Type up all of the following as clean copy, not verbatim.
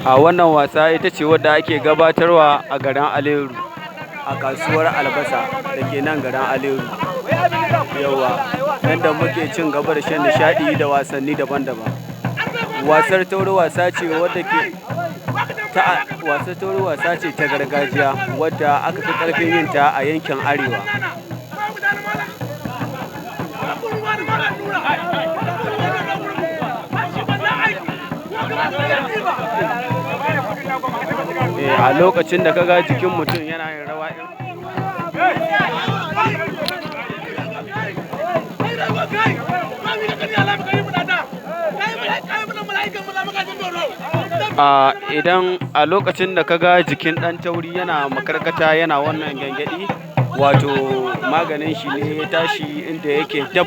A wannan wasa ita ce wadda ake gabatarwa a garin Aleru, a kasuwar albasa da ke nan garin Aleru. Yauwa, yadda muke cin gaba da shan nishaɗi da wasanni daban-daban. Wasar taure wasa ce ta gargajiya wadda aka fi ƙarfin yin ta a yankin Arewa. A lokacin da kaga jikin mutum yana yin rawa idan a lokacin da kaga jikin ɗan tauri yana makarkata yana wannan gyangyaɗi, wato maganin shi ne ya tashi inda yake dab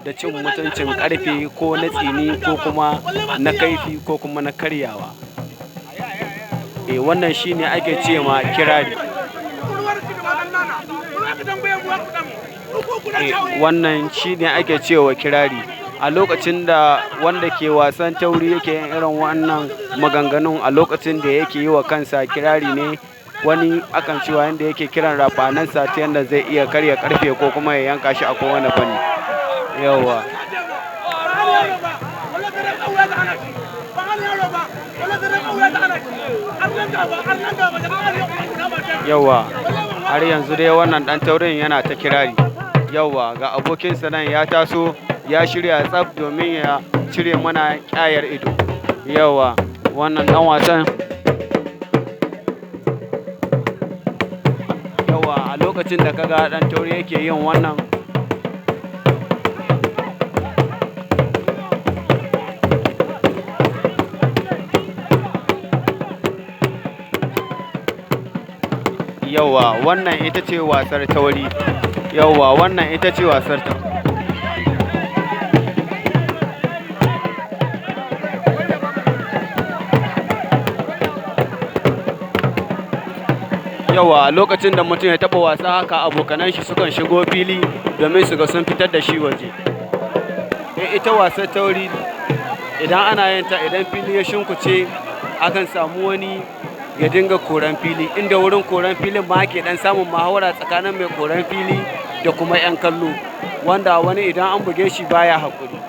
da cin mutuncin ƙarfe ko na tsini ko kuma na kaifi ko kuma na karyawa. Wannan shi ne ake ce ma kirari. Wannan shi ne ake cewa kirari. A lokacin da wanda ke wasan tauri yake yin irin wannan maganganun, a lokacin da yake yi wa kansa kirari ne, wani akan cewa yanda yake kiran rafanansa ta yanda zai iya karya karfe ko kuma ya yanka shi a kowane fanni. Yauwa. Yauwa, har yanzu dai wannan ɗan taurin yana ta kirari. Yauwa, ga abokinsa nan ya taso ya shirya tsaf domin ya cire mana ƙyayar ido. Yauwa, wannan ɗan wasan. Yauwa, a lokacin da kaga ɗan tauri yake yin wannan. Yauwa, wannan ita ce wasar tauri. Yauwa, wannan ita ce wasar tauri. Yauwa, a lokacin da mutum ya taɓa wasa haka, abokanan shi sukan shigo fili domin su ga sun fitar da shi waje. Ita wasar tauri idan ana yin ta, idan fili ya shunkuce akan samu wani ya dinga koren fili, inda wurin koren filin ma ake dan samun muhawara tsakanin mai koren fili da kuma 'yan kallo, wanda wani idan an buge shi baya haƙuri.